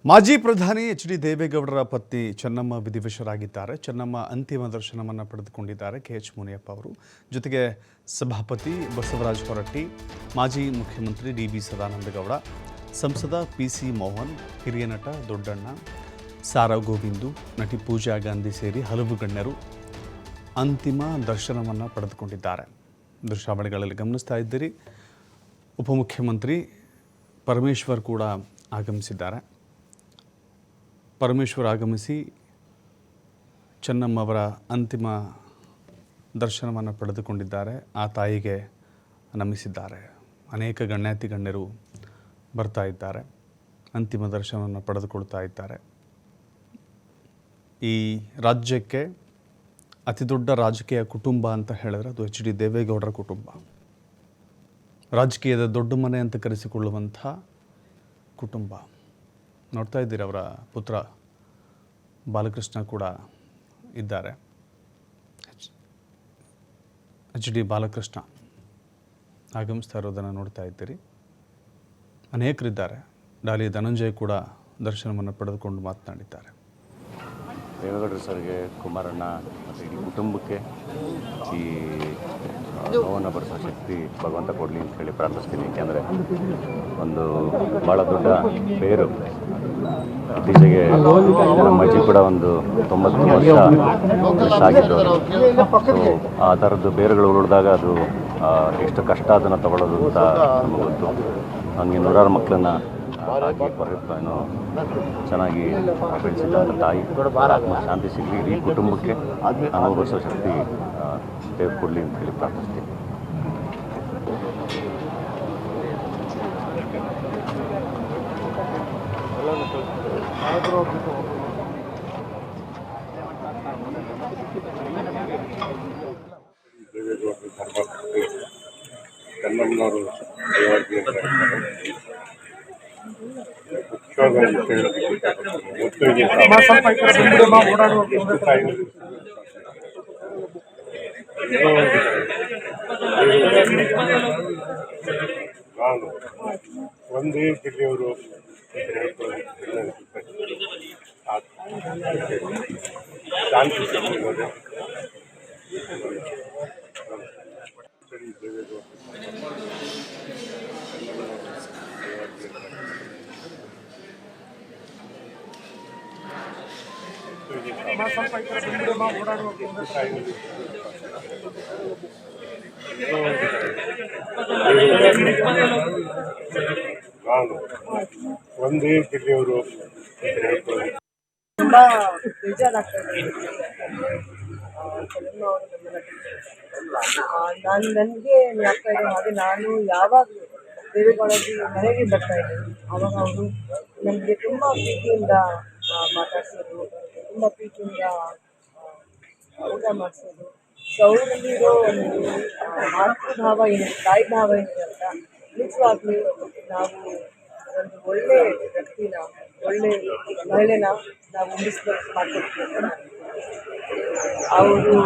ಮಾಜಿ ಪ್ರಧಾನಿ ಎಚ್.ಡಿ. ದೇವೇಗೌಡರ ಪತ್ನಿ ಚೆನ್ನಮ್ಮ ವಿಧಿವಶರಾಗಿದ್ದಾರೆ. ಚೆನ್ನಮ್ಮ ಅಂತಿಮ ದರ್ಶನವನ್ನು ಪಡೆದುಕೊಂಡಿದ್ದಾರೆ ಕೆ.ಎಚ್. ಮುನಿಯಪ್ಪ ಅವರು. ಜೊತೆಗೆ ಸಭಾಪತಿ ಬಸವರಾಜ ಹೊರಟ್ಟಿ, ಮಾಜಿ ಮುಖ್ಯಮಂತ್ರಿ ಡಿ.ಬಿ. ಸದಾನಂದಗೌಡ, ಸಂಸದ ಪಿ.ಸಿ. ಮೋಹನ್, ಹಿರಿಯ ನಟ ದೊಡ್ಡಣ್ಣ, ಸಾರಾ ಗೋವಿಂದು, ನಟಿ ಪೂಜಾ ಗಾಂಧಿ ಸೇರಿ ಹಲವು ಗಣ್ಯರು ಅಂತಿಮ ದರ್ಶನವನ್ನು ಪಡೆದುಕೊಂಡಿದ್ದಾರೆ. ದೃಶ್ಯಾವಳಿಗಳಲ್ಲಿ ಗಮನಿಸ್ತಾ ಇದ್ದೀರಿ. ಉಪಮುಖ್ಯಮಂತ್ರಿ ಪರಮೇಶ್ವರ್ ಕೂಡ ಆಗಮಿಸಿದ್ದಾರೆ. ಪರಮೇಶ್ವರ್ ಆಗಮಿಸಿ ಚೆನ್ನಮ್ಮವರ ಅಂತಿಮ ದರ್ಶನವನ್ನು ಪಡೆದುಕೊಂಡಿದ್ದಾರೆ. ಆ ತಾಯಿಗೆ ನಮಿಸಿದ್ದಾರೆ. ಅನೇಕ ಗಣ್ಯಾತಿ ಗಣ್ಯರು ಬರ್ತಾ ಇದ್ದಾರೆ, ಅಂತಿಮ ದರ್ಶನವನ್ನು ಪಡೆದುಕೊಳ್ತಾ ಇದ್ದಾರೆ. ಈ ರಾಜ್ಯಕ್ಕೆ ಅತಿ ದೊಡ್ಡ ರಾಜಕೀಯ ಕುಟುಂಬ ಅಂತ ಹೇಳಿದ್ರೆ ಅದು ಎಚ್.ಡಿ. ದೇವೇಗೌಡರ ಕುಟುಂಬ. ರಾಜಕೀಯದ ದೊಡ್ಡ ಮನೆ ಅಂತ ಕರೆಸಿಕೊಳ್ಳುವಂಥ ಕುಟುಂಬ. ನೋಡ್ತಾ ಇದ್ದೀರಿ, ಅವರ ಪುತ್ರ ಬಾಲಕೃಷ್ಣ ಕೂಡ ಇದ್ದಾರೆ. ಎಚ್.ಡಿ. ಬಾಲಕೃಷ್ಣ ಆಗಮಿಸ್ತಾ ಇರೋದನ್ನು ನೋಡ್ತಾ ಇದ್ದೀರಿ. ಅನೇಕರಿದ್ದಾರೆ. ಡಾಲಿ ಧನಂಜಯ್ ಕೂಡ ದರ್ಶನವನ್ನು ಪಡೆದುಕೊಂಡು ಮಾತನಾಡಿದ್ದಾರೆ. ದೇವೇಗೌಡರು ಸರ್ಗೆ, ಕುಮಾರಣ್ಣ ಮತ್ತು ಇಡೀ ಕುಟುಂಬಕ್ಕೆ ಈ ನೋವನ್ನು ಭರಿಸೋ ಶಕ್ತಿ ಭಗವಂತ ಕೊಡಲಿ ಅಂತ ಹೇಳಿ ಪ್ರಾರ್ಥಿಸ್ತೀನಿ. ಏಕೆಂದರೆ ಒಂದು ಭಾಳ ದೊಡ್ಡ ಬೇರು. ಇತ್ತೀಚೆಗೆ ನಮ್ಮ ಅಜ್ಜಿ ಕೂಡ ಒಂದು 90 ವರ್ಷ ಆಗಿದ್ದವರು. ಸೊ ಆ ಥರದ್ದು ಬೇರುಗಳು ಉಳಿದಾಗ ಅದು ಎಷ್ಟು ಕಷ್ಟ ಅದನ್ನು ತಗೊಳ್ಳೋದು ಅಂತ ನಮಗೆ ಗೊತ್ತು. ನನಗೆ ನೂರಾರು ಮಕ್ಕಳನ್ನು ಹಾಕಿ ಏನು ಚೆನ್ನಾಗಿ ಬೆಳೆಸಿದಂಥ ತಾಯಿ ಆತ್ಮ ಶಾಂತಿ ಸಿಗಲಿ, ಇಡೀ ಕುಟುಂಬಕ್ಕೆ ಅನುಭವಿಸೋ ಶಕ್ತಿ ದೇವ್ರು ಕೊಡಲಿ ಅಂತ ಹೇಳಿ ಪ್ರಾರ್ಥಿಸ್ತೀನಿ. ಕನ್ನಮ್ಮನವರು ನಾನು ಒಂದೇ ಜಿಲ್ಲೆಯವರು ಶಾಂತಿ ಸಿಗಲಿದೆ. ನಾನು ಒಂದೇ ಜಿಲ್ಲೆಯವರು ತುಂಬಾ ಬೇಜಾರಾಗ್ತದೆ. ನನಗೆ ಆಗ್ತಾ ಇದೆ ಹಾಗೆ ನಾನು ಯಾವಾಗ ದೇವೇಗೌಡರಿಗೆ ಮನೆಗೆ ಬರ್ತಾ ಇದ್ದೀನಿ ಆವಾಗ ಅವರು ನನಗೆ ತುಂಬ ಪ್ರೀತಿಯಿಂದ ಮಾತಾಡ್ಸೋದು, ತುಂಬ ಪ್ರೀತಿಯಿಂದ ಊಟ ಮಾಡಿಸೋದು. ಸೊ ಅವರಲ್ಲಿರೋ ಒಂದು ಮಾತೃಭಾವ ಏನಿದೆ, ತಾಯಿ ಭಾವ ಏನಿದೆ ಅಂತ ನಿಜವಾಗ್ಲೂ ನಾವು ಒಂದು ಒಳ್ಳೆ ವ್ಯಕ್ತಿನ, ಒಳ್ಳೆ ಮಹಿಳೆನ ನಾವು ಮಿಸ್ ಮಾಡ್ಕೊಳ್ತೀವಿ. ಅವರು